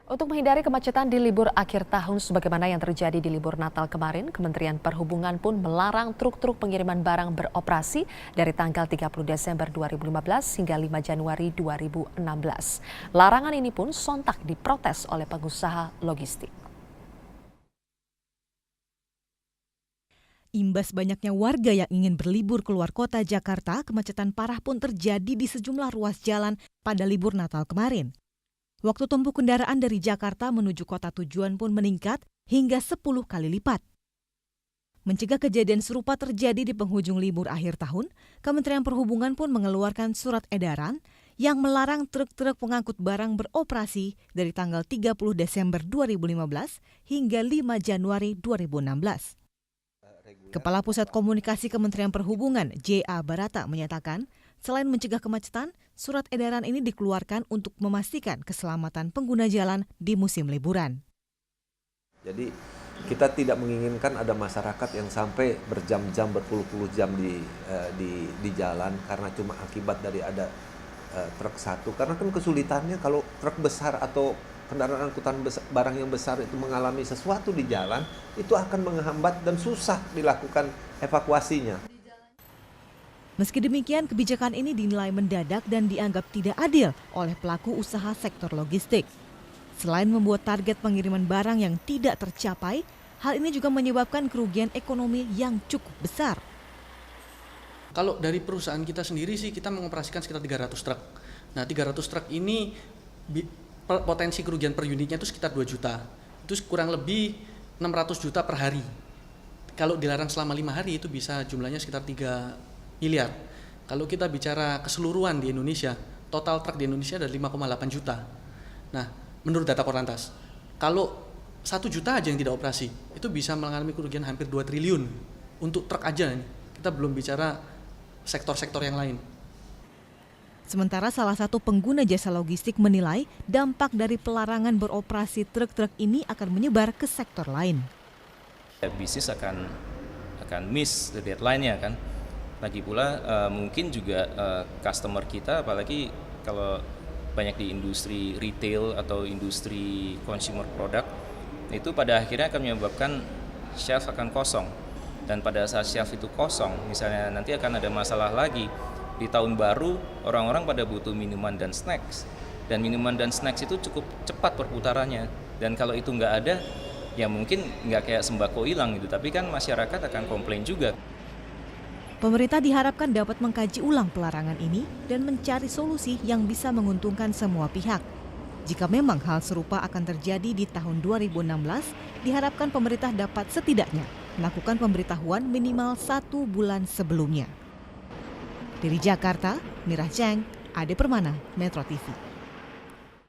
Untuk menghindari kemacetan di libur akhir tahun sebagaimana yang terjadi di libur Natal kemarin, Kementerian Perhubungan pun melarang truk-truk pengiriman barang beroperasi dari tanggal 30 Desember 2015 hingga 5 Januari 2016. Larangan ini pun sontak diprotes oleh pengusaha logistik. Imbas banyaknya warga yang ingin berlibur keluar kota Jakarta, kemacetan parah pun terjadi di sejumlah ruas jalan pada libur Natal kemarin. Waktu tempuh kendaraan dari Jakarta menuju kota tujuan pun meningkat hingga 10 kali lipat. Mencegah kejadian serupa terjadi di penghujung libur akhir tahun, Kementerian Perhubungan pun mengeluarkan surat edaran yang melarang truk-truk pengangkut barang beroperasi dari tanggal 30 Desember 2015 hingga 5 Januari 2016. Kepala Pusat Komunikasi Kementerian Perhubungan, J.A. Barata, menyatakan, selain mencegah kemacetan, surat edaran ini dikeluarkan untuk memastikan keselamatan pengguna jalan di musim liburan. Jadi kita tidak menginginkan ada masyarakat yang sampai berjam-jam, berpuluh-puluh jam di jalan karena cuma akibat dari ada truk satu. Karena kan kesulitannya kalau truk besar atau kendaraan angkutan barang yang besar itu mengalami sesuatu di jalan, itu akan menghambat dan susah dilakukan evakuasinya. Meski demikian, kebijakan ini dinilai mendadak dan dianggap tidak adil oleh pelaku usaha sektor logistik. Selain membuat target pengiriman barang yang tidak tercapai, hal ini juga menyebabkan kerugian ekonomi yang cukup besar. Kalau dari perusahaan kita sendiri sih kita mengoperasikan sekitar 300 truk. Nah, 300 truk ini potensi kerugian per unitnya itu sekitar 2 juta. Itu kurang lebih 600 juta per hari. Kalau dilarang selama 5 hari itu bisa jumlahnya sekitar 3 miliar. Kalau kita bicara keseluruhan di Indonesia, total truk di Indonesia ada 5,8 juta. Nah, menurut data Korlantas, kalau 1 juta aja yang tidak operasi, itu bisa mengalami kerugian hampir 2 triliun untuk truk aja. Kita belum bicara sektor-sektor yang lain. Sementara salah satu pengguna jasa logistik menilai dampak dari pelarangan beroperasi truk-truk ini akan menyebar ke sektor lain. Bisnis akan miss the deadline-nya kan. Lagi pula mungkin juga customer kita, apalagi kalau banyak di industri retail atau industri consumer product, itu pada akhirnya akan menyebabkan shelf akan kosong. Dan pada saat shelf itu kosong, misalnya nanti akan ada masalah lagi. Di tahun baru, orang-orang pada butuh minuman dan snacks. Dan minuman dan snacks itu cukup cepat perputarannya. Dan kalau itu nggak ada, ya mungkin nggak kayak sembako hilang gitu. Tapi kan masyarakat akan komplain juga. Pemerintah diharapkan dapat mengkaji ulang pelarangan ini dan mencari solusi yang bisa menguntungkan semua pihak. Jika memang hal serupa akan terjadi di tahun 2016, diharapkan pemerintah dapat setidaknya melakukan pemberitahuan minimal 1 bulan sebelumnya. Dari Jakarta, Mirah Cheng, Ade Permana, Metro TV.